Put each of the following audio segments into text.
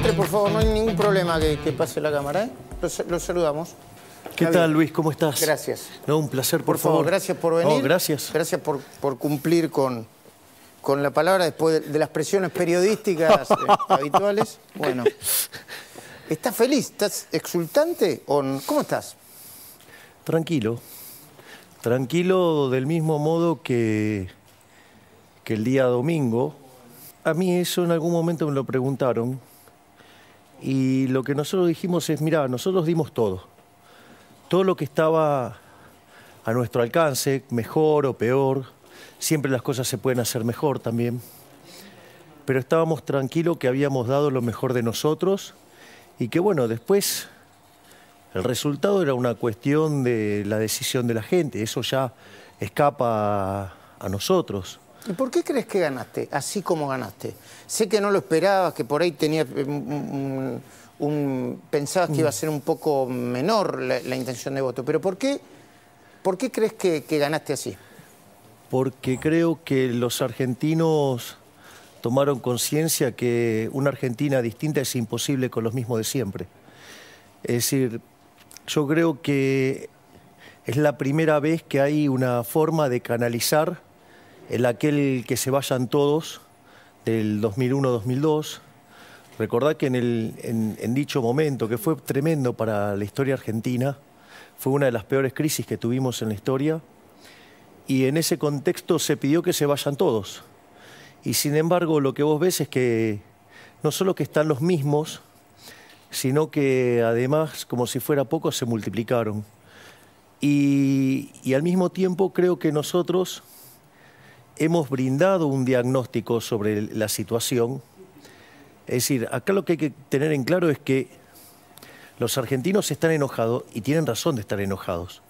entre, por favor, no hay ningún problema que pase la cámara, ¿eh? Los saludamos. ¿Qué tal, Luis? ¿Cómo estás? Gracias. No, un placer, por favor. favor. Gracias por venir. No, gracias. Gracias por cumplir con la palabra después de las presiones periodísticas habituales. Bueno, ¿estás feliz? ¿Estás exultante? ¿Cómo estás? Tranquilo. Tranquilo del mismo modo que el día domingo. A mí eso en algún momento me lo preguntaron. Y lo que nosotros dijimos es, mirá, nosotros dimos todo. Todo lo que estaba a nuestro alcance, mejor o peor. Siempre las cosas se pueden hacer mejor también. Pero estábamos tranquilos que habíamos dado lo mejor de nosotros y que, bueno, después el resultado era una cuestión de la decisión de la gente. Eso ya escapa a nosotros. ¿Y por qué crees que ganaste, así como ganaste? Sé que no lo esperabas, que por ahí tenías pensabas que iba a ser un poco menor la intención de voto, pero ¿por qué crees que ganaste así? Porque creo que los argentinos tomaron conciencia que una Argentina distinta es imposible con los mismos de siempre. Es decir, yo creo que es la primera vez que hay una forma de canalizar aquel que se vayan todos del 2001-2002. Recordad que en dicho momento, que fue tremendo para la historia argentina, fue una de las peores crisis que tuvimos en la historia, y en ese contexto se pidió que se vayan todos. Y sin embargo, lo que vos ves es que no solo que están los mismos, sino que además, como si fuera poco, se multiplicaron. Y al mismo tiempo creo que nosotros hemos brindado un diagnóstico sobre la situación. Es decir, acá lo que hay que tener en claro es que los argentinos están enojados y tienen razón de estar enojados.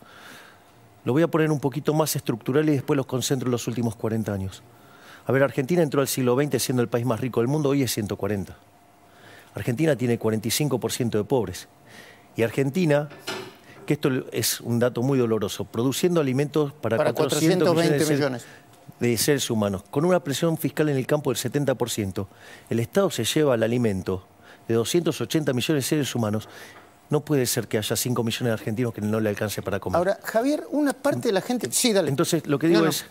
Lo voy a poner un poquito más estructural y después los concentro en los últimos 40 años. A ver, Argentina entró al siglo XX siendo el país más rico del mundo, hoy es 140. Argentina tiene 45% de pobres. Y Argentina, que esto es un dato muy doloroso, produciendo alimentos para 420 millones de seres humanos, con una presión fiscal en el campo del 70%, el Estado se lleva el alimento de 280 millones de seres humanos. No puede ser que haya 5 millones de argentinos que no le alcance para comer. Ahora, Javier, una parte de la gente... Sí, dale. Entonces, lo que digo es...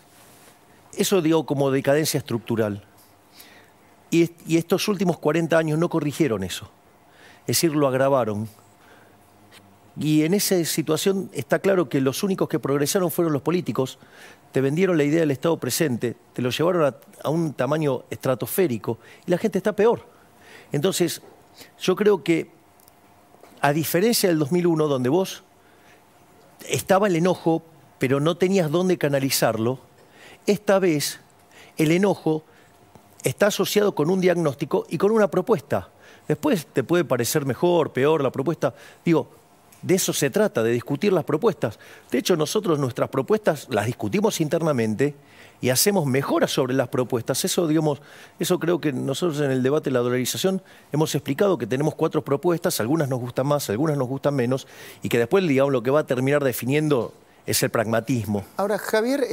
Eso digo como decadencia estructural. Y estos últimos 40 años no corrigieron eso. Es decir, lo agravaron. Y en esa situación está claro que los únicos que progresaron fueron los políticos. Te vendieron la idea del Estado presente, te lo llevaron a un tamaño estratosférico y la gente está peor. Entonces, yo creo que, a diferencia del 2001, donde vos estaba el enojo, pero no tenías dónde canalizarlo, esta vez el enojo está asociado con un diagnóstico y con una propuesta. Después te puede parecer mejor, peor la propuesta. Digo, de eso se trata, de discutir las propuestas. De hecho, nosotros nuestras propuestas las discutimos internamente y hacemos mejoras sobre las propuestas. Eso creo que nosotros en el debate de la dolarización hemos explicado que tenemos 4 propuestas, algunas nos gustan más, algunas nos gustan menos, y que después, digamos, lo que va a terminar definiendo es el pragmatismo. Ahora, Javier,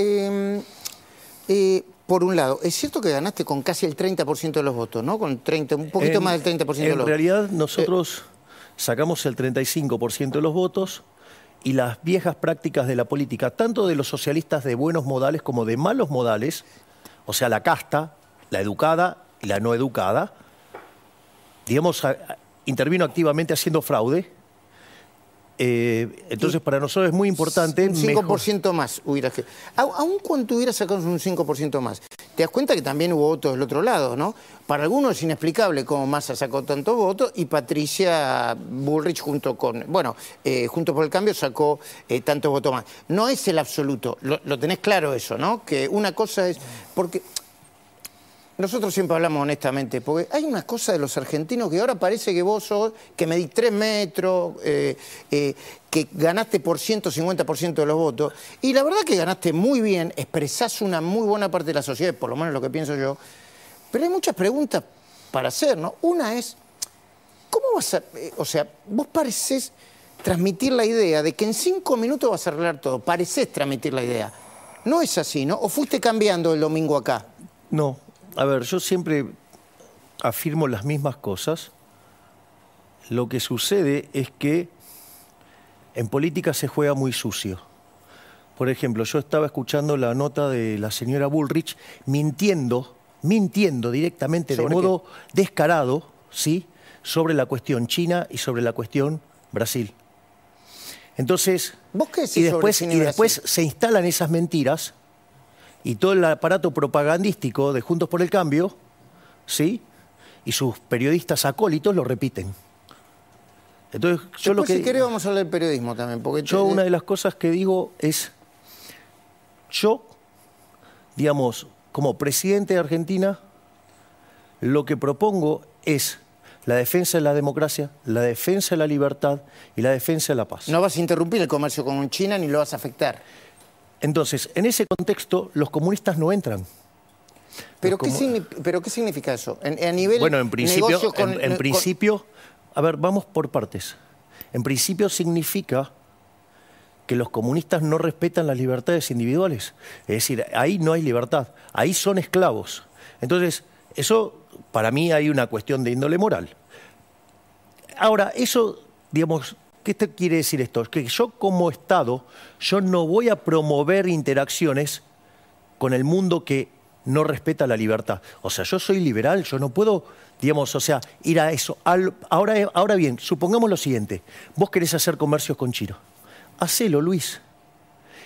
por un lado, es cierto que ganaste con casi el 30% de los votos, ¿no? Con 30, un poquito más del 30% de los votos. En realidad, nosotros sacamos el 35% de los votos y las viejas prácticas de la política, tanto de los socialistas de buenos modales como de malos modales, o sea, la casta, la educada y la no educada, digamos, intervino activamente haciendo fraude. Entonces, para nosotros es muy importante... Un 5% más hubiera... Aún cuando hubiera sacado un 5% más, te das cuenta que también hubo votos del otro lado, ¿no? Para algunos es inexplicable cómo Massa sacó tantos votos y Patricia Bullrich junto por el Cambio sacó tantos votos más. No es el absoluto, lo tenés claro eso, ¿no? Que una cosa es... Porque nosotros siempre hablamos honestamente, porque hay una cosa de los argentinos que ahora parece que vos sos, que medís 3 metros, que ganaste por 150% de los votos, y la verdad que ganaste muy bien, expresás una muy buena parte de la sociedad, por lo menos lo que pienso yo, pero hay muchas preguntas para hacer, ¿no? Una es, ¿cómo vas a...? O sea, vos parecés transmitir la idea de que en 5 minutos vas a arreglar todo, parecés transmitir la idea. No es así, ¿no? ¿O fuiste cambiando el domingo acá? No. A ver, yo siempre afirmo las mismas cosas lo que sucede es que en política se juega muy sucio. Por ejemplo, yo estaba escuchando la nota de la señora Bullrich mintiendo directamente de modo descarado, ¿sí?, sobre la cuestión China y sobre la cuestión Brasil. Entonces, ¿vos qué decís y después, sobre China y Brasil? se instalan esas mentiras y todo el aparato propagandístico de Juntos por el Cambio, ¿sí?, y sus periodistas acólitos lo repiten. Entonces, yo después, si querés, vamos a hablar del periodismo también. Porque yo una de las cosas que digo es, yo, digamos, como presidente de Argentina, lo que propongo es la defensa de la democracia, la defensa de la libertad y la defensa de la paz. No vas a interrumpir el comercio con China ni lo vas a afectar. Entonces, en ese contexto, los comunistas no entran. ¿Pero qué significa eso? A nivel bueno, en principio, negocio principio, a ver, vamos por partes. En principio significa que los comunistas no respetan las libertades individuales. Es decir, ahí no hay libertad, ahí son esclavos. Entonces, eso, para mí, hay una cuestión de índole moral. Ahora, eso, digamos, ¿qué te quiere decir esto? Es que yo como Estado, yo no voy a promover interacciones con el mundo que no respeta la libertad. O sea, yo soy liberal, yo no puedo, digamos, o sea, ir a eso. Ahora bien, supongamos lo siguiente. Vos querés hacer comercios con China. Hacelo, Luis.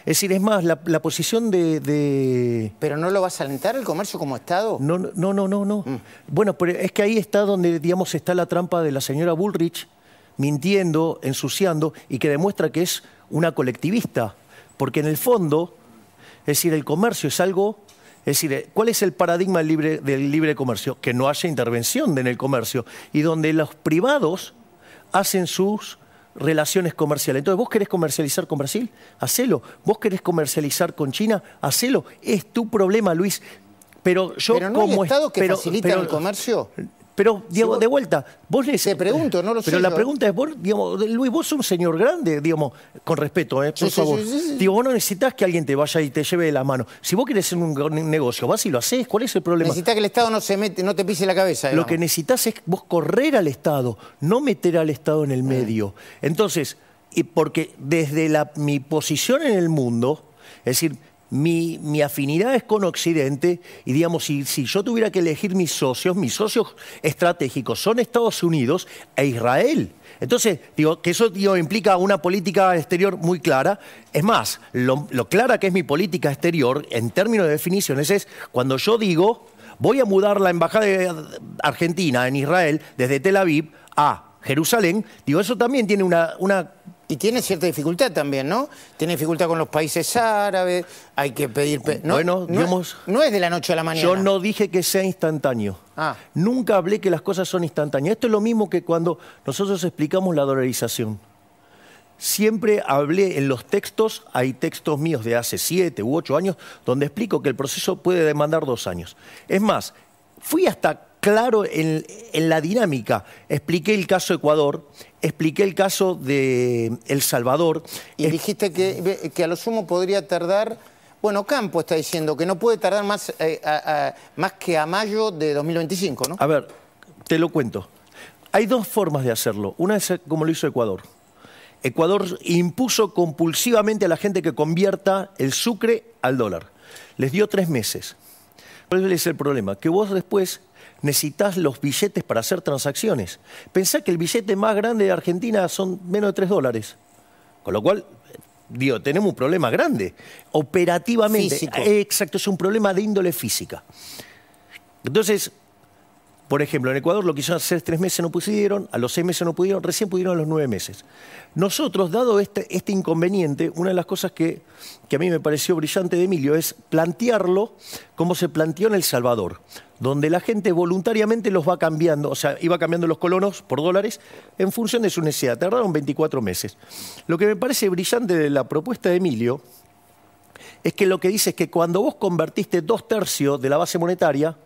Es decir, es más, la posición de... ¿Pero no lo vas a alentar el comercio como Estado? No. Bueno, pero es que ahí está donde, digamos, está la trampa de la señora Bullrich, mintiendo, ensuciando, y que demuestra que es una colectivista. Porque en el fondo, es decir, el comercio es algo... Es decir, ¿cuál es el paradigma del libre comercio? Que no haya intervención en el comercio y donde los privados hacen sus relaciones comerciales. Entonces, ¿vos querés comercializar con Brasil? Hacelo. ¿Vos querés comercializar con China? Hacelo. Es tu problema, Luis. Pero yo ¿Pero no como... hay Estado que facilita el comercio? Pero, Diego, de vuelta, vos te pregunto, no lo sé. Pero la pregunta es, vos, digamos, Luis, vos sos un señor grande, digamos, con respeto, por favor. Sí. Digo, vos no necesitas que alguien te vaya y te lleve de la mano. Si vos querés hacer un negocio, vas y lo hacés, ¿cuál es el problema? Necesitas que el Estado no te pise la cabeza. Digamos. Lo que necesitas es vos correr al Estado, no meter al Estado en el medio. Entonces, porque desde mi posición en el mundo, es decir, mi afinidad es con Occidente y, digamos, si yo tuviera que elegir mis socios estratégicos son Estados Unidos e Israel. Entonces, digo, que eso implica una política exterior muy clara. Es más, lo clara que es mi política exterior, en términos de definiciones, es cuando yo digo, voy a mudar la embajada de Argentina en Israel desde Tel Aviv a Jerusalén, digo, eso también tiene una... Y tiene cierta dificultad también, ¿no? Tiene dificultad con los países árabes, hay que pedir... Bueno, digamos... No es de la noche a la mañana. Yo no dije que sea instantáneo. Nunca hablé que las cosas son instantáneas. Esto es lo mismo que cuando nosotros explicamos la dolarización. Siempre hablé en los textos, hay textos míos de hace 7 u 8 años, donde explico que el proceso puede demandar 2 años. Es más, fui hasta claro en la dinámica. Expliqué el caso Ecuador, expliqué el caso de El Salvador. Y dijiste que a lo sumo podría tardar... Bueno, Campo está diciendo que no puede tardar más que a mayo de 2025, ¿no? A ver, te lo cuento. Hay 2 formas de hacerlo. Una es como lo hizo Ecuador. Ecuador impuso compulsivamente a la gente que convierta el sucre al dólar. Les dio 3 meses. ¿Cuál es el problema? Que vos después necesitas los billetes para hacer transacciones. Pensá que el billete más grande de Argentina son menos de $3. Con lo cual, digo, tenemos un problema grande. Operativamente. Físico. Exacto, es un problema de índole física. Entonces, por ejemplo, en Ecuador lo quisieron hacer 3 meses, no pudieron, a los 6 meses no pudieron, recién pudieron a los 9 meses. Nosotros, dado este inconveniente, una de las cosas que a mí me pareció brillante de Emilio es plantearlo como se planteó en El Salvador, donde la gente voluntariamente los va cambiando, o sea, iba cambiando los colonos por dólares en función de su necesidad. Tardaron 24 meses. Lo que me parece brillante de la propuesta de Emilio es que lo que dice es que cuando vos convertiste 2/3 de la base monetaria,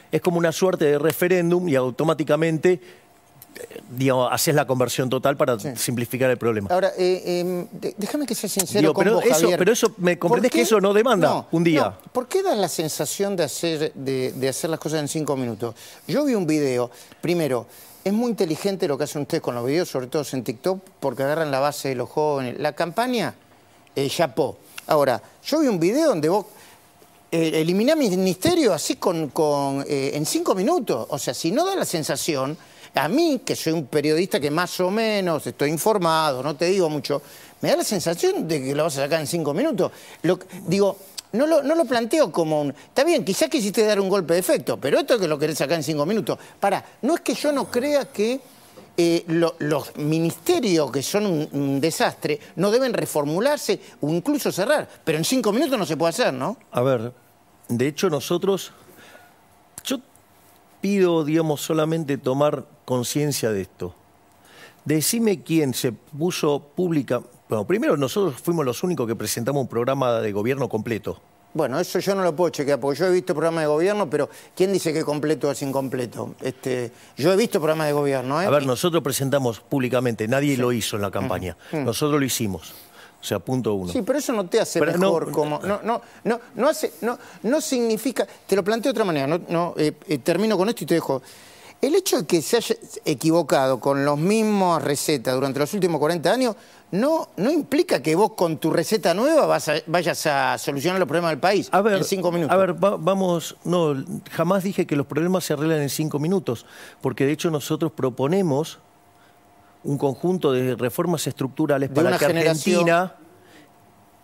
es como una suerte de referéndum y automáticamente, digamos, haces la conversión total para simplificar el problema. Ahora, déjame que sea sincero con vos, Javier. Pero eso, ¿me comprendés que eso no demanda un día? No. ¿Por qué da la sensación de hacer las cosas en 5 minutos? Yo vi un video, primero, es muy inteligente lo que hacen ustedes con los videos, sobre todo en TikTok, porque agarran la base de los jóvenes. La campaña, chapó. Ahora, yo vi un video donde vos eliminás ministerio así en 5 minutos. O sea, si no da la sensación, a mí, que soy un periodista que más o menos estoy informado, no te digo mucho, me da la sensación de que lo vas a sacar en 5 minutos. Digo, no lo planteo como un... Está bien, quizás quisiste dar un golpe de efecto, pero esto es que lo querés sacar en 5 minutos. No es que yo no crea que los ministerios, que son un desastre, no deben reformularse o incluso cerrar, pero en 5 minutos no se puede hacer, ¿no? A ver, de hecho nosotros... Yo pido, digamos, solamente tomar conciencia de esto. Decime quién se puso pública... Bueno, primero nosotros fuimos los únicos que presentamos un programa de gobierno completo. Bueno, eso yo no lo puedo chequear, porque yo he visto programas de gobierno, pero ¿quién dice que completo es incompleto? Yo he visto programas de gobierno, ¿eh? A ver, nosotros presentamos públicamente, nadie lo hizo en la campaña. Nosotros lo hicimos. O sea, punto 1. Sí, pero eso no te hace mejor como... No significa... Te lo planteo de otra manera, termino con esto y te dejo... El hecho de que se haya equivocado con las mismas recetas durante los últimos 40 años no implica que vos con tu receta nueva vayas a solucionar los problemas del país en 5 minutos. A ver, vamos... No, jamás dije que los problemas se arreglan en 5 minutos, porque de hecho nosotros proponemos un conjunto de reformas estructurales para que Argentina,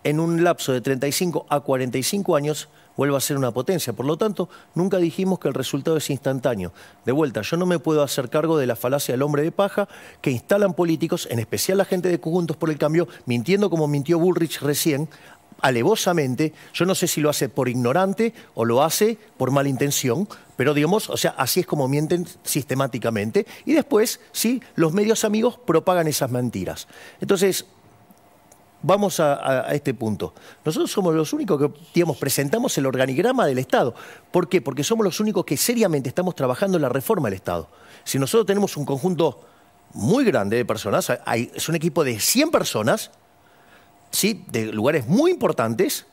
en un lapso de 35 a 45 años, vuelva a ser una potencia. Por lo tanto, nunca dijimos que el resultado es instantáneo. De vuelta, yo no me puedo hacer cargo de la falacia del hombre de paja que instalan políticos, en especial la gente de Juntos por el Cambio, mintiendo como mintió Bullrich recién, alevosamente. Yo no sé si lo hace por ignorante o lo hace por mala intención, pero digamos, o sea, así es como mienten sistemáticamente. Y después, sí, los medios amigos propagan esas mentiras. Entonces... Vamos a este punto. Nosotros somos los únicos que, digamos, presentamos el organigrama del Estado. ¿Por qué? Porque somos los únicos que seriamente estamos trabajando en la reforma del Estado. Si nosotros tenemos un conjunto muy grande de personas, es un equipo de 100 personas, ¿sí?, de lugares muy importantes,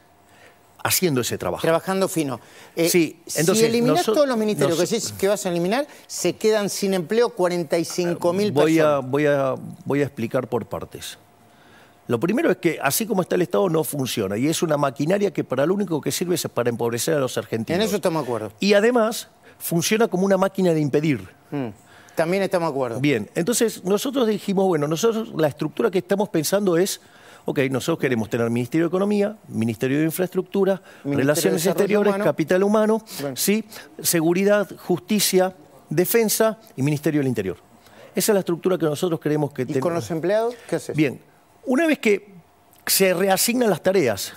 haciendo ese trabajo. Trabajando fino. Sí, entonces, si eliminás todos los ministerios que decís que vas a eliminar, se quedan sin empleo 45.000 personas. Voy a explicar por partes. Lo primero es que, así como está el Estado, no funciona. Y es una maquinaria que para lo único que sirve es para empobrecer a los argentinos. En eso estamos de acuerdo. Y además, funciona como una máquina de impedir. También estamos de acuerdo. Bien, entonces nosotros dijimos, bueno, nosotros la estructura que estamos pensando es, ok, nosotros queremos tener Ministerio de Economía, Ministerio de Infraestructura, Relaciones Exteriores, Capital Humano, ¿sí?, Seguridad, Justicia, Defensa y Ministerio del Interior. Esa es la estructura que nosotros queremos que ¿Y con los empleados qué haces? Bien. Una vez que se reasignan las tareas,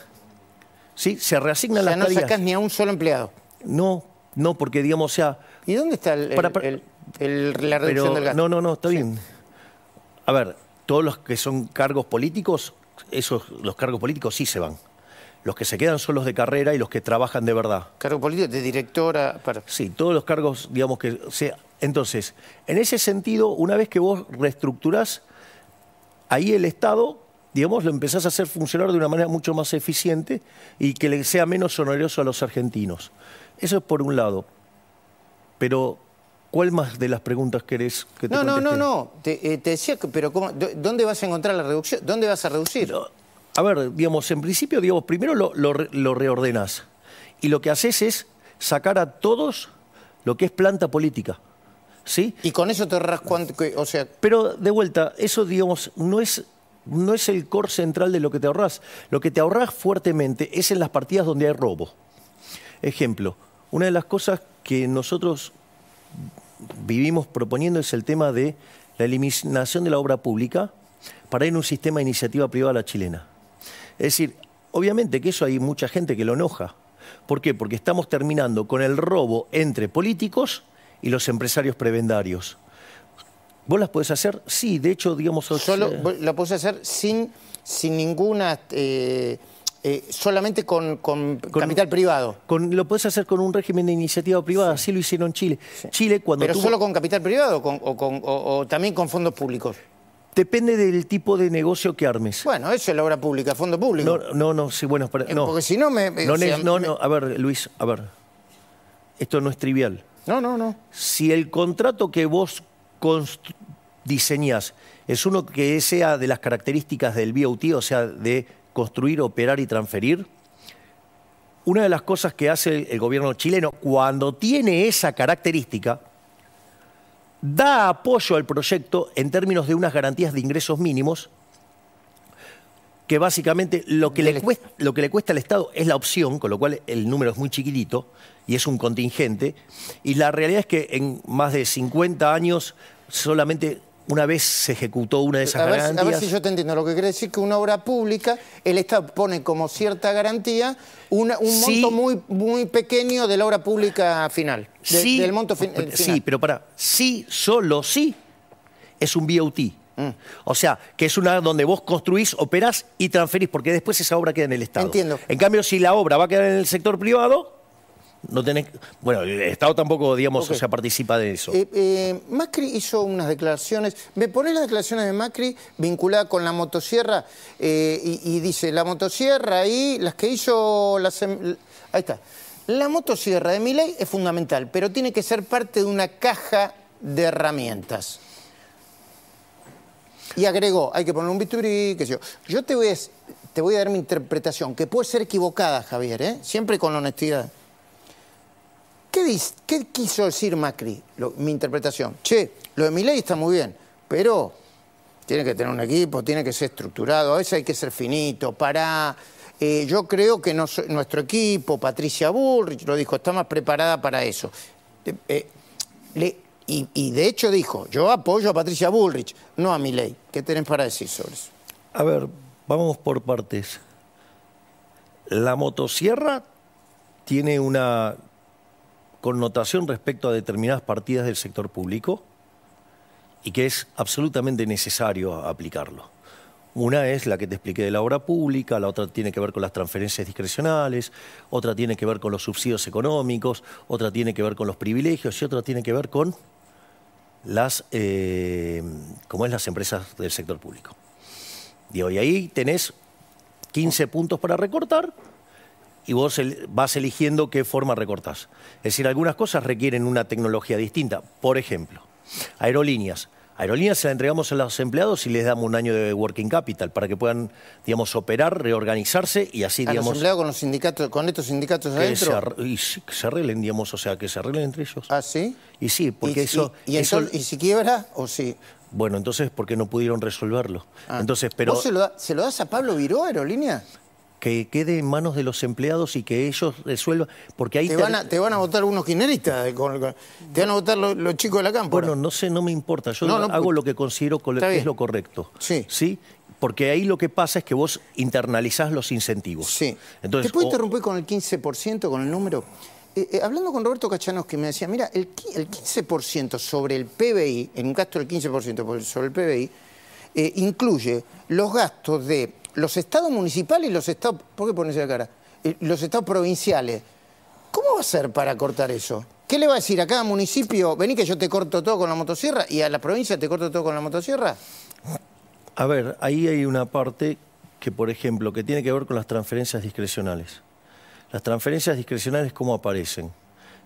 ¿sí? Se reasignan las tareas. Ya no sacás ni a un solo empleado. No, porque digamos, o sea... ¿Y dónde está la reducción del gasto? No, está bien. A ver, todos los que son cargos políticos, los cargos políticos sí se van. Los que se quedan son los de carrera y los que trabajan de verdad. ¿Cargo político de directora? Sí, todos los cargos, digamos que... Entonces, en ese sentido, una vez que vos reestructurás, ahí el Estado, digamos, lo empezás a hacer funcionar de una manera mucho más eficiente y que le sea menos oneroso a los argentinos. Eso es por un lado. Pero, ¿cuál más de las preguntas querés que te conteste? No. Te decía, pero ¿dónde vas a encontrar la reducción? ¿Dónde vas a reducir? A ver, digamos, en principio, digamos, primero lo reordenás. Y lo que haces es sacar a todos lo que es planta política. ¿Sí? Y con eso te ahorras cuánto, o sea... Pero, de vuelta, eso, digamos, no es el core central de lo que te ahorrás. Lo que te ahorrás fuertemente es en las partidas donde hay robo. Ejemplo, una de las cosas que nosotros vivimos proponiendo es el tema de la eliminación de la obra pública para ir a un sistema de iniciativa privada a la chilena. Es decir, obviamente que eso hay mucha gente que lo enoja. ¿Por qué? Porque estamos terminando con el robo entre políticos y los empresarios prebendarios. ¿Vos las podés hacer? Sí, de hecho, digamos... Solo la podés hacer sin ninguna... solamente con capital privado. Lo podés hacer con un régimen de iniciativa privada, sí. Así lo hicieron Chile. Sí. Chile cuando ¿Pero solo con capital privado o también con fondos públicos? Depende del tipo de negocio que armes. Bueno, eso es la obra pública, fondo público. No, sí, bueno... No. Porque si no me... A ver, Luis, esto no es trivial. No. Si el contrato que vos diseñás, es uno que sea de las características del BOT, o sea, de construir, operar y transferir. Una de las cosas que hace el gobierno chileno cuando tiene esa característica, da apoyo al proyecto en términos de unas garantías de ingresos mínimos, que básicamente lo que le cuesta al Estado es la opción, con lo cual el número es muy chiquitito y es un contingente. Y la realidad es que en más de 50 años solamente una vez se ejecutó una de esas garantías. A ver si yo te entiendo. Lo que quiere decir que una obra pública, el Estado pone como cierta garantía un monto muy pequeño de la obra pública final. Del monto final. Sí, pero solo sí es un BOT. O sea, que es una donde vos construís, operás y transferís, porque después esa obra queda en el Estado. Entiendo. En cambio, si la obra va a quedar en el sector privado, no tenés... Bueno, el Estado tampoco, digamos, o sea, participa de eso. Macri hizo unas declaraciones. ¿Me ponés las declaraciones de Macri vinculadas con la motosierra? Y dice, la motosierra y las que hizo... Ahí está. La motosierra de Milei es fundamental, pero tiene que ser parte de una caja de herramientas. Y agregó, hay que poner un bisturí, qué sé yo. Yo te voy a dar mi interpretación, que puede ser equivocada, Javier, siempre con honestidad. ¿Qué quiso decir Macri? Mi interpretación. Che, lo de Milei está muy bien, pero tiene que tener un equipo, tiene que ser estructurado, a veces hay que ser finito, yo creo que nuestro equipo, Patricia Bullrich, lo dijo, está más preparada para eso. Y de hecho dijo, yo apoyo a Patricia Bullrich, no a Milei. ¿Qué tenés para decir sobre eso? A ver, vamos por partes. La motosierra tiene una connotación respecto a determinadas partidas del sector público y que es absolutamente necesario aplicarlo. Una es la que te expliqué de la obra pública, la otra tiene que ver con las transferencias discrecionales, otra tiene que ver con los subsidios económicos, otra tiene que ver con los privilegios y otra tiene que ver con las empresas del sector público. Digo, y ahí tenés 15 puntos para recortar y vos vas eligiendo qué forma recortás. Es decir, algunas cosas requieren una tecnología distinta. Por ejemplo, aerolíneas. Aerolíneas se la entregamos a los empleados y les damos un año de working capital para que puedan, digamos, operar, reorganizarse y así, digamos... ¿A los empleados con los sindicatos, con estos sindicatos adentro? Que se arreglen, digamos, o sea, que se arreglen entre ellos. ¿Ah, sí? Y sí, porque ¿Y si quiebra o sí? Bueno, entonces, ¿por qué no pudieron resolverlo? Entonces, pero... ¿Vos se lo das a Pablo Viró, Aerolínea? Que quede en manos de los empleados y que ellos resuelvan, porque ahí... Te van a votar unos kirchneristas, te van a votar los chicos de la cámpora. Bueno, no sé, no me importa, yo hago lo que considero que es lo correcto. Sí. ¿Sí? Porque ahí lo que pasa es que vos internalizás los incentivos. Sí. Entonces, ¿Te puedo interrumpir con el 15%, con el número? Hablando con Roberto Kachanowski me decía, mira, el 15% sobre el PBI, en un gasto del 15% sobre el PBI, incluye los gastos de los estados municipales y los estados... ¿Por qué pones la cara? Los estados provinciales. ¿Cómo va a ser para cortar eso? ¿Qué le va a decir a cada municipio? Vení que yo te corto todo con la motosierra y a la provincia te corto todo con la motosierra. A ver, ahí hay una parte que, por ejemplo, que tiene que ver con las transferencias discrecionales. Las transferencias discrecionales, ¿cómo aparecen?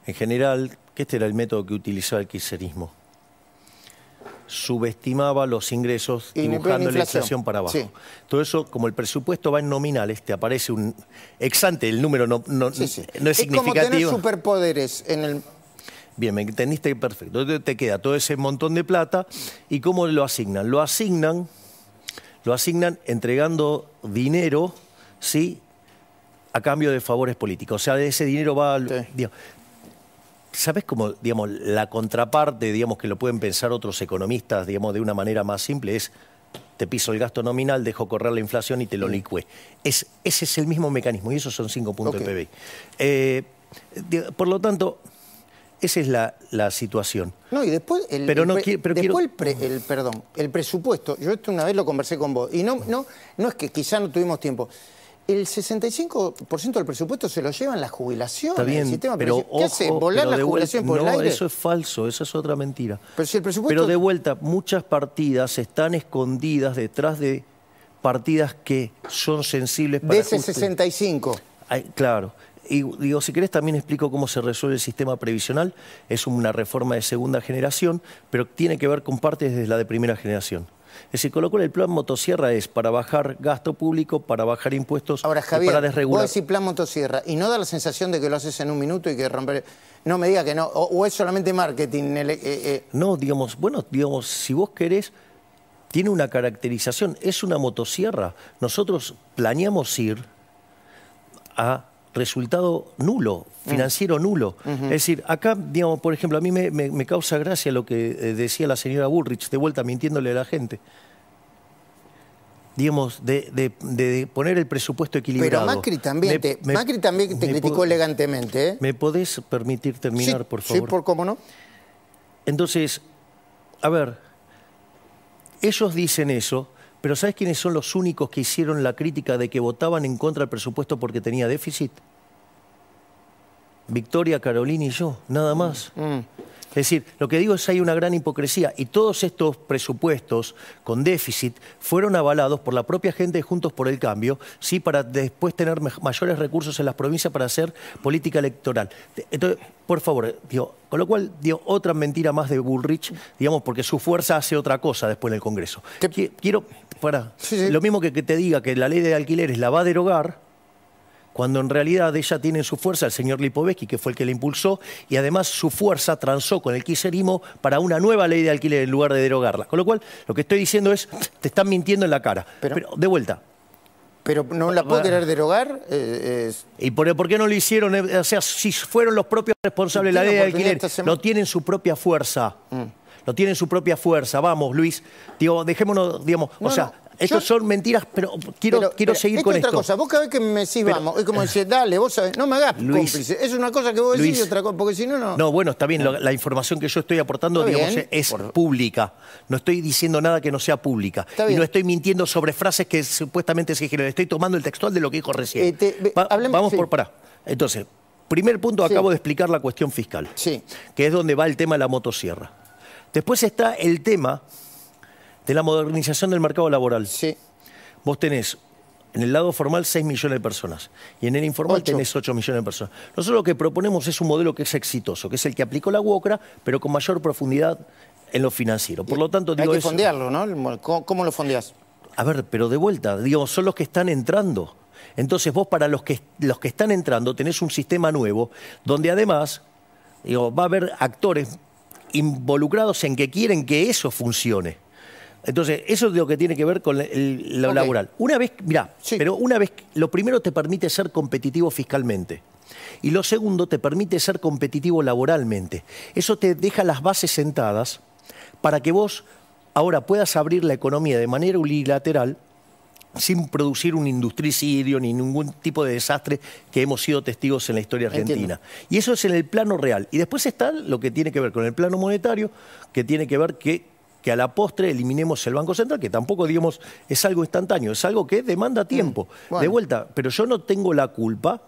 En general, que este era el método que utilizaba el kirchnerismo. Subestimaba los ingresos dibujando la inflación para abajo. Sí. Todo eso, como el presupuesto va en nominales, te aparece un ex ante, el número no es significativo. Es como tener superpoderes en el... Bien, me entendiste perfecto. Entonces te queda todo ese montón de plata. ¿Y cómo lo asignan? Lo asignan entregando dinero, ¿sí?, a cambio de favores políticos. O sea, ese dinero va... Digamos, ¿sabes cómo, digamos, la contraparte, digamos, que lo pueden pensar otros economistas, digamos, de una manera más simple, es te piso el gasto nominal, dejo correr la inflación y te lo licué? Ese es el mismo mecanismo y esos son 5 puntos de PBI. Por lo tanto, esa es la situación. No, y después el presupuesto, yo esto una vez lo conversé con vos, y no es que quizá no tuvimos tiempo. El 65% del presupuesto se lo llevan las jubilaciones. Está bien, el sistema, pero ¿qué hace? ¿Volar la jubilación por el aire? No, eso es falso, esa es otra mentira. Pero si el presupuesto... Pero de vuelta, muchas partidas están escondidas detrás de partidas que son sensibles para... De ese 65. Claro. Y digo, si querés también explico cómo se resuelve el sistema previsional. Es una reforma de segunda generación, pero tiene que ver con partes de la de primera generación. Es decir, con lo cual el plan motosierra es para bajar gasto público, para bajar impuestos, ahora, Javier, para desregular. vos decís plan motosierra y no da la sensación de que lo haces en un minuto y que romper... No me diga que no, o es solamente marketing. No, digamos, bueno, digamos, si vos querés, tiene una caracterización, es una motosierra. Nosotros planeamos ir a resultado nulo, financiero nulo. Es decir, acá, digamos, por ejemplo, a mí me causa gracia lo que decía la señora Bullrich, de vuelta mintiéndole a la gente. Digamos, de poner el presupuesto equilibrado. Pero Macri también te criticó elegantemente, ¿eh? ¿Me podés permitir terminar, sí, por favor? Sí, por cómo no. Entonces, a ver, ellos dicen eso, pero ¿sabes quiénes son los únicos que hicieron la crítica de que votaban en contra del presupuesto porque tenía déficit? Victoria, Carolina y yo, nada más. Es decir, lo que digo es que hay una gran hipocresía y todos estos presupuestos con déficit fueron avalados por la propia gente de Juntos por el Cambio, ¿sí? Para después tener mayores recursos en las provincias para hacer política electoral. Entonces, por favor, digo, con lo cual, digo, otra mentira más de Bullrich, digamos, porque su fuerza hace otra cosa después en el Congreso. Quiero, lo mismo que te diga que la ley de alquileres la va a derogar, cuando en realidad ella tiene en su fuerza el señor Lipovetsky, que fue el que la impulsó, y además su fuerza transó con el kirchnerismo para una nueva ley de alquiler en lugar de derogarla. Con lo cual, lo que estoy diciendo es, te están mintiendo en la cara. Pero de vuelta. ¿Pero no la puedo querer derogar? ¿Y por qué no lo hicieron? O sea, si fueron los propios responsables de la ley de alquiler, lo tienen su propia fuerza. Lo tienen su propia fuerza. Vamos, Luis, digo, dejémonos, digamos, estos son mentiras, pero quiero seguir con esto. Otra cosa, vos cada vez que me decís vamos, es como decir, dale, vos sabés, no me hagas cómplice. Es una cosa que vos decís y otra cosa, porque si no, no. No, bueno, está bien, la información que yo estoy aportando, digamos, es pública. No estoy diciendo nada que no sea pública. Y no estoy mintiendo sobre frases que supuestamente se dijeron. Estoy tomando el textual de lo que dijo recién. Vamos por pará. Entonces, primer punto, acabo de explicar la cuestión fiscal, que es donde va el tema de la motosierra. Después está el tema de la modernización del mercado laboral. Vos tenés en el lado formal 6 millones de personas y en el informal tenés 8 millones de personas. Nosotros lo que proponemos es un modelo que es exitoso, que es el que aplicó la UOCRA, pero con mayor profundidad en lo financiero. Por lo tanto, digo, hay que fondearlo, ¿no? ¿Cómo lo fondeás? A ver, pero de vuelta, digo, son los que están entrando. Entonces vos para los que están entrando tenés un sistema nuevo donde además, digo, va a haber actores involucrados en que quieren que eso funcione. Entonces, eso es lo que tiene que ver con lo laboral. Una vez, mirá, pero una vez, lo primero te permite ser competitivo fiscalmente. Y lo segundo te permite ser competitivo laboralmente. Eso te deja las bases sentadas para que vos ahora puedas abrir la economía de manera unilateral sin producir un industricidio ni ningún tipo de desastre que hemos sido testigos en la historia argentina. Entiendo. Y eso es en el plano real. Y después está lo que tiene que ver con el plano monetario, que tiene que ver que a la postre eliminemos el Banco Central, que tampoco, digamos, es algo instantáneo, es algo que demanda tiempo. De vuelta, pero yo no tengo la culpa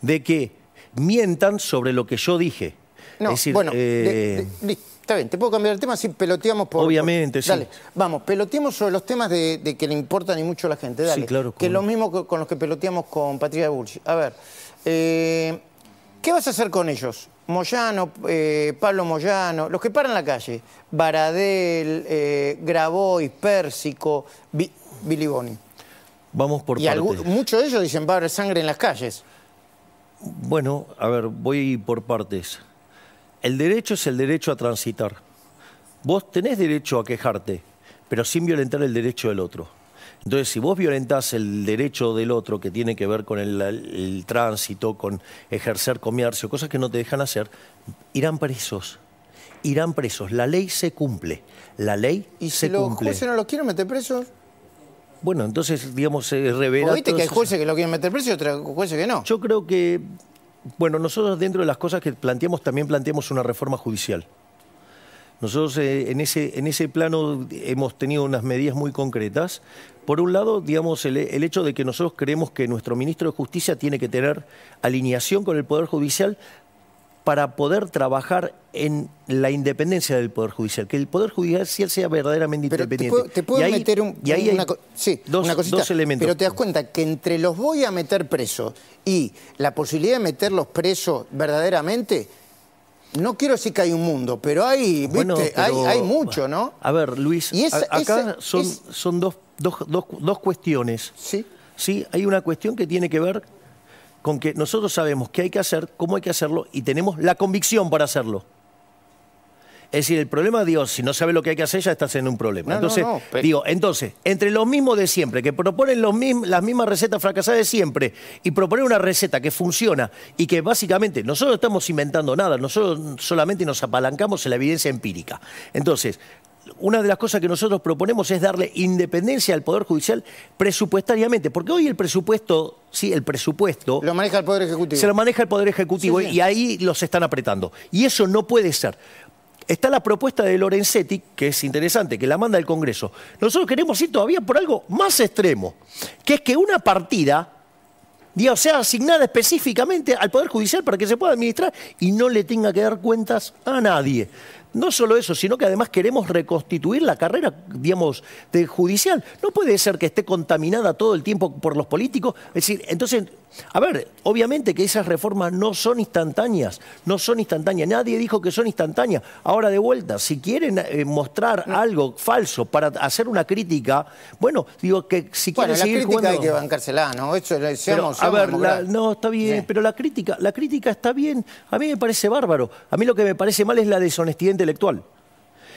de que mientan sobre lo que yo dije. No, es decir, bueno, está bien, te puedo cambiar el tema si peloteamos por... Obviamente, sí. Dale, vamos, peloteemos sobre los temas de que le importan y mucho a la gente, dale. Sí, claro. Que es lo mismo con los que peloteamos con Patricia Bullrich. A ver, ¿qué vas a hacer con ellos? Moyano, Pablo Moyano, los que paran la calle, Baradel, Grabois, Pérsico, Billy Boni. Vamos por partes. Muchos de ellos dicen va a haber sangre en las calles. Bueno, a ver, voy por partes. El derecho es el derecho a transitar. Vos tenés derecho a quejarte, pero sin violentar el derecho del otro. Entonces, si vos violentás el derecho del otro, que tiene que ver con el tránsito, con ejercer comercio, cosas que no te dejan hacer, irán presos. Irán presos. La ley se cumple. La ley se cumple. ¿Y si los jueces no los quieren meter presos? Bueno, entonces, digamos, se revela... ¿Viste que hay jueces que lo quieren meter preso y otros jueces que no? Yo creo que, bueno, nosotros dentro de las cosas que planteamos, también planteamos una reforma judicial. Nosotros en ese plano hemos tenido unas medidas muy concretas. Por un lado, digamos, el hecho de que nosotros creemos que nuestro ministro de Justicia tiene que tener alineación con el Poder Judicial para poder trabajar en la independencia del Poder Judicial, que el Poder Judicial sea verdaderamente pero independiente. Te puedo meter una cosita, dos elementos. Pero te das cuenta que entre los voy a meter presos y la posibilidad de meterlos presos verdaderamente, no quiero decir que hay un mundo, pero hay, ¿viste? Bueno, hay mucho, ¿no? A ver, Luis, Y acá son dos cuestiones. Sí. Sí, hay una cuestión que tiene que ver con que nosotros sabemos qué hay que hacer, cómo hay que hacerlo y tenemos la convicción para hacerlo. Es decir, el problema, digo, si no sabes lo que hay que hacer, ya estás en un problema. Entonces, entonces, entre los mismos de siempre, que proponen las mismas recetas fracasadas de siempre, y proponer una receta que funciona y que básicamente nosotros no estamos inventando nada, nosotros solamente nos apalancamos en la evidencia empírica. Entonces, una de las cosas que nosotros proponemos es darle independencia al Poder Judicial presupuestariamente, porque hoy el presupuesto, sí, el presupuesto... Lo maneja el Poder Ejecutivo. Se lo maneja el Poder Ejecutivo, sí. Y ahí los están apretando. Y eso no puede ser. Está la propuesta de Lorenzetti, que es interesante, que la manda el Congreso. Nosotros queremos ir todavía por algo más extremo, que es que una partida, digamos, sea asignada específicamente al Poder Judicial para que se pueda administrar y no le tenga que dar cuentas a nadie. No solo eso, sino que además queremos reconstituir la carrera, digamos, de judicial. No puede ser que esté contaminada todo el tiempo por los políticos. Es decir, entonces, a ver, obviamente que esas reformas no son instantáneas, no son instantáneas. Nadie dijo que son instantáneas. Ahora, de vuelta, si quieren mostrar algo falso para hacer una crítica, bueno, digo que si quieren seguir jugando... la crítica hay que bancársela, ¿no? Eso, no, está bien, sí. Pero la crítica está bien. A mí me parece bárbaro. A mí lo que me parece mal es la deshonestidad intelectual.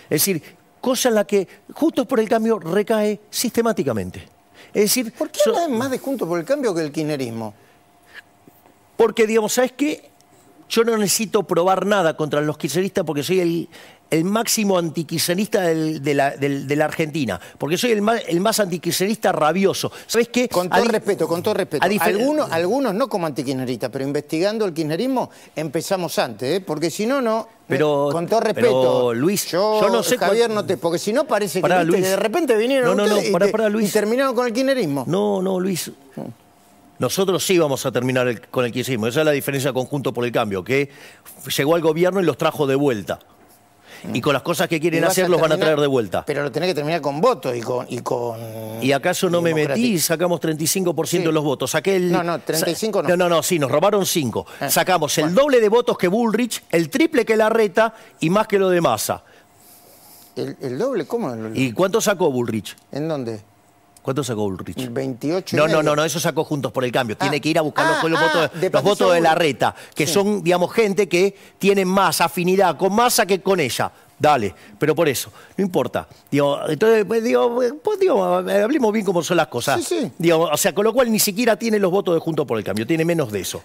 Es decir, cosa en la que Juntos por el Cambio recae sistemáticamente. Es decir, ¿por qué hablan más de Juntos por el Cambio que el kirchnerismo? Porque, digamos, ¿sabes qué? Yo no necesito probar nada contra los kirchneristas porque soy el máximo antikirchnerista de la Argentina. Porque soy el más antikirchnerista rabioso. ¿Sabes qué? Con todo respeto. Algunos no como antikirchneristas, pero investigando el kirchnerismo empezamos antes, ¿eh? Porque si no... Pero, con todo respeto, pero, Luis, yo no sé Javier, porque si no parece que de repente vinieron y terminaron con el kirchnerismo. No, Luis. Nosotros sí vamos a terminar con el kirchnerismo. Esa es la diferencia con Juntos por el Cambio, que llegó al gobierno y los trajo de vuelta. Y con las cosas que quieren hacer los van a traer de vuelta. Pero lo tenés que terminar con votos ¿Y acaso no me metí y sacamos 35% de los votos? Saqué el... No, 35 no. No, sí, nos robaron 5. Sacamos el doble de votos que Bullrich, el triple que Larreta y más que lo de Massa. ¿El doble? ¿Cómo? ¿Y cuánto sacó Bullrich? ¿En dónde? ¿Cuánto sacó Bullrich? 28. No, eso sacó Juntos por el Cambio. Tiene que ir a buscar los votos de Larreta, que son, digamos, gente que tiene más afinidad con Massa que con ella. Dale, pero por eso, no importa. Entonces, hablemos bien cómo son las cosas. Sí. O sea, con lo cual ni siquiera tiene los votos de Juntos por el Cambio, tiene menos de eso.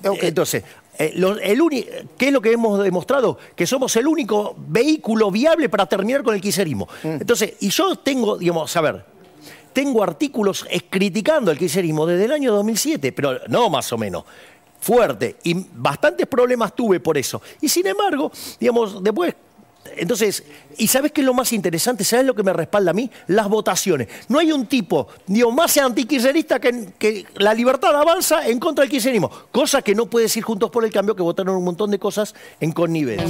Entonces, ¿qué es lo que hemos demostrado? Que somos el único vehículo viable para terminar con el kirchnerismo. Entonces, y yo tengo, tengo artículos criticando el kirchnerismo desde el año 2007, pero no más o menos. Fuerte. Y bastantes problemas tuve por eso. Y sin embargo, después... Entonces, ¿y sabes qué es lo más interesante? ¿Sabes lo que me respalda a mí? Las votaciones. No hay un tipo, más antikirchnerista que La Libertad Avanza en contra del kirchnerismo. Cosa que no puede decir Juntos por el Cambio, que votaron un montón de cosas en connivencia.